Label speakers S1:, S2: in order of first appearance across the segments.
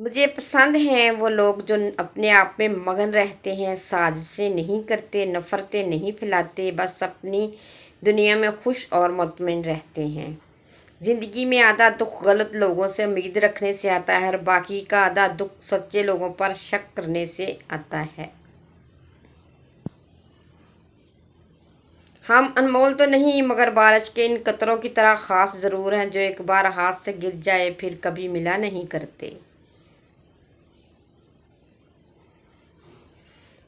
S1: مجھے پسند ہیں وہ لوگ جو اپنے آپ میں مگن رہتے ہیں، سازشیں نہیں کرتے، نفرتیں نہیں پھیلاتے، بس اپنی دنیا میں خوش اور مطمئن رہتے ہیں۔ زندگی میں آدھا دکھ غلط لوگوں سے امید رکھنے سے آتا ہے اور باقی کا آدھا دکھ سچے لوگوں پر شک کرنے سے آتا ہے۔ ہم انمول تو نہیں، مگر بارش کے ان قطروں کی طرح خاص ضرور ہیں جو ایک بار ہاتھ سے گر جائے پھر کبھی ملا نہیں کرتے۔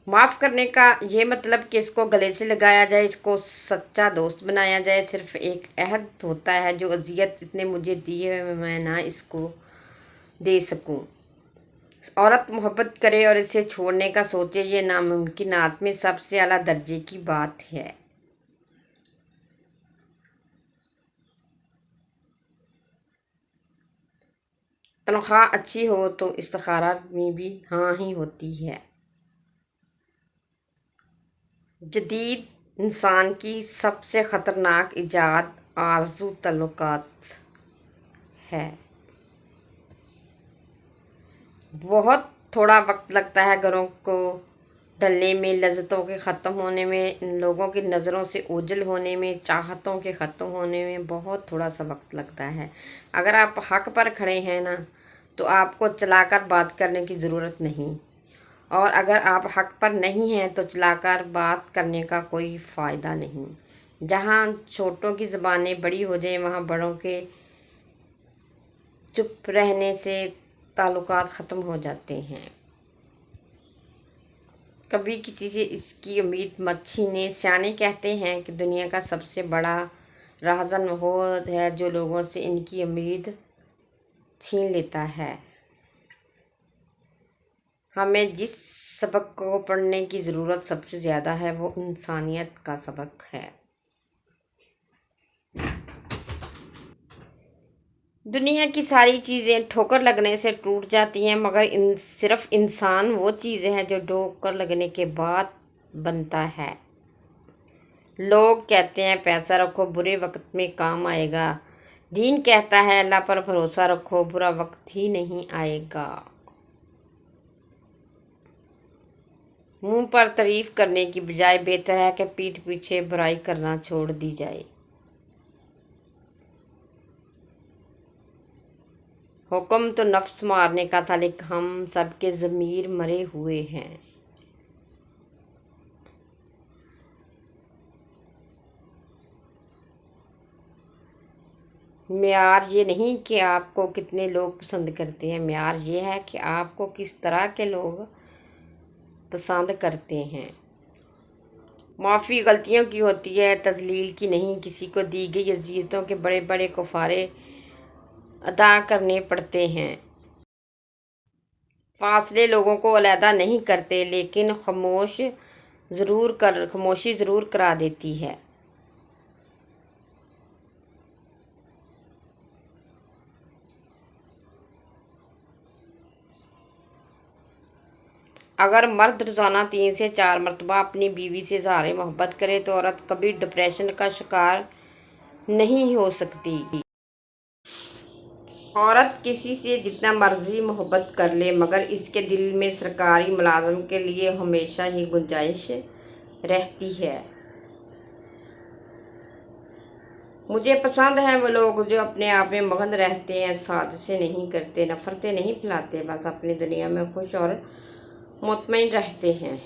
S1: معاف کرنے کا یہ مطلب کہ اس کو گلے سے لگایا جائے، اس کو سچا دوست بنایا جائے، صرف ایک عہد ہوتا ہے جو اذیت اس نے مجھے دی ہے میں نہ اس کو دے سکوں۔ عورت محبت کرے اور اسے چھوڑنے کا سوچے، یہ ناممکنات میں سب سے اعلیٰ درجے کی بات ہے۔ تنخواہ اچھی ہو تو استخارہ میں بھی ہاں ہی ہوتی ہے۔ جدید انسان کی سب سے خطرناک ایجاد آرزو تعلقات ہے۔ بہت تھوڑا وقت لگتا ہے گھروں کو ڈھلنے میں، لذتوں کے ختم ہونے میں، لوگوں کی نظروں سے اوجھل ہونے میں، چاہتوں کے ختم ہونے میں بہت تھوڑا سا وقت لگتا ہے۔ اگر آپ حق پر کھڑے ہیں نا تو آپ کو چلا کر بات کرنے کی ضرورت نہیں، اور اگر آپ حق پر نہیں ہیں تو چلا کر بات کرنے کا کوئی فائدہ نہیں۔ جہاں چھوٹوں کی زبانیں بڑی ہو جائیں وہاں بڑوں کے چپ رہنے سے تعلقات ختم ہو جاتے ہیں۔ کبھی کسی سے اس کی امید مت چھینیں۔ سیانے کہتے ہیں کہ دنیا کا سب سے بڑا راہزن وہ ہے جو لوگوں سے ان کی امید چھین لیتا ہے۔ ہمیں جس سبق کو پڑھنے کی ضرورت سب سے زیادہ ہے وہ انسانیت کا سبق ہے۔ دنیا کی ساری چیزیں ٹھوکر لگنے سے ٹوٹ جاتی ہیں، مگر صرف انسان وہ چیز ہے جو ٹھوکر لگنے کے بعد بنتا ہے۔ لوگ کہتے ہیں پیسہ رکھو برے وقت میں کام آئے گا، دین کہتا ہے اللہ پر بھروسہ رکھو برا وقت ہی نہیں آئے گا۔ منہ پر تعریف کرنے کی بجائے بہتر ہے کہ پیٹھ پیچھے برائی کرنا چھوڑ دی جائے۔ حکم تو نفس مارنے کا تھا لیکن ہم سب کے ضمیر مرے ہوئے ہیں۔ معیار یہ نہیں کہ آپ کو کتنے لوگ پسند کرتے ہیں، معیار یہ ہے کہ آپ کو کس طرح کے لوگ پسند کرتے ہیں۔ معافی غلطیوں کی ہوتی ہے، تذلیل کی نہیں۔ کسی کو دی گئی اذیتوں کے بڑے بڑے کفارے ادا کرنے پڑتے ہیں۔ فاصلے لوگوں کو علیحدہ نہیں کرتے لیکن خاموشی ضرور کرا دیتی ہے۔ اگر مرد روزانہ 3 سے 4 مرتبہ اپنی بیوی سے اظہار محبت کرے تو عورت کبھی ڈپریشن کا شکار نہیں ہو سکتی۔ عورت کسی سے جتنا مرضی محبت کر لے مگر اس کے دل میں سرکاری ملازم کے لیے ہمیشہ ہی گنجائش رہتی ہے۔ مجھے پسند ہیں وہ لوگ جو اپنے آپ میں مگن رہتے ہیں، سازشیں نہیں کرتے، نفرتیں نہیں پھیلاتے، بس اپنی دنیا میں خوش اور مطمئن رہتے ہیں۔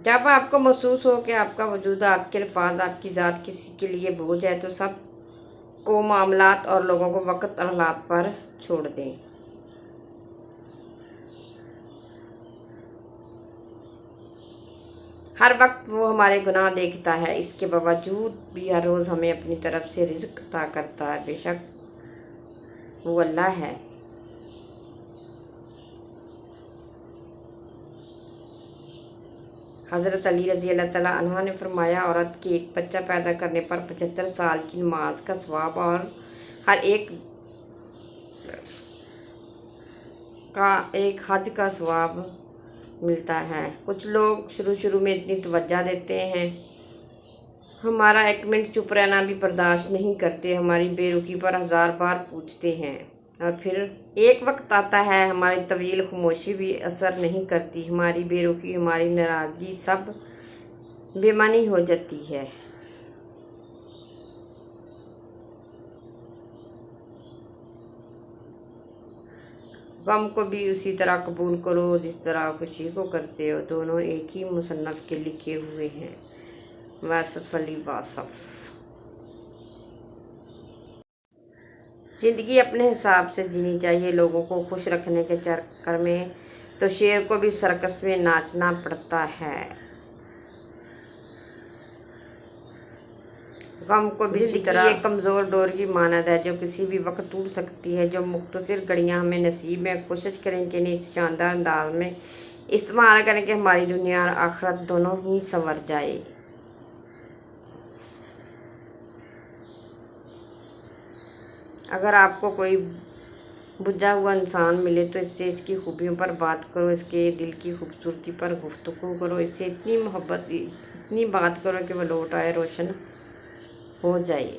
S1: جب آپ کو محسوس ہو کہ آپ کا وجود، آپ کے الفاظ، آپ کی ذات کسی کے لیے بوجھ ہے تو سب کو، معاملات اور لوگوں کو وقت اور حالات پر چھوڑ دیں۔ ہر وقت وہ ہمارے گناہ دیکھتا ہے، اس کے باوجود بھی ہر روز ہمیں اپنی طرف سے رزق عطا کرتا ہے۔ بے شک وہ اللہ ہے۔ حضرت علی رضی اللہ تعالیٰ عنہ نے فرمایا، عورت کے ایک بچہ پیدا کرنے پر 75 سال کی نماز کا ثواب اور ہر ایک حج کا ثواب ملتا ہے۔ کچھ لوگ شروع میں اتنی توجہ دیتے ہیں، ہمارا 1 منٹ چپ رہنا بھی برداشت نہیں کرتے، ہماری بے رخی پر 1000 بار پوچھتے ہیں۔ اور پھر ایک وقت آتا ہے ہماری طویل خاموشی بھی اثر نہیں کرتی، ہماری بے رخی، ہماری ناراضگی سب بے معنی ہو جاتی ہے۔ غم کو بھی اسی طرح قبول کرو جس طرح خوشی کو کرتے ہو، دونوں ایک ہی مصنف کے لکھے ہوئے ہیں۔ واصف علی واصف۔ زندگی اپنے حساب سے جینی چاہیے، لوگوں کو خوش رکھنے کے چکر میں تو شیر کو بھی سرکس میں ناچنا پڑتا ہے۔ غم کو بھی اسی طرح ایک کمزور ڈور کی مانند ہے جو کسی بھی وقت ٹوٹ سکتی ہے۔ جو مختصر گھڑیاں ہمیں نصیب ہیں، کوشش کریں کہ انہیں اس شاندار انداز میں استعمال کریں کہ ہماری دنیا اور آخرت دونوں ہی سنور جائے۔ اگر آپ کو کوئی بجھا ہوا انسان ملے تو اس سے اس کی خوبیوں پر بات کرو، اس کے دل کی خوبصورتی پر گفتگو کرو، اس سے اتنی بات کرو کہ وہ لوٹ آئے، روشن ہو جائے۔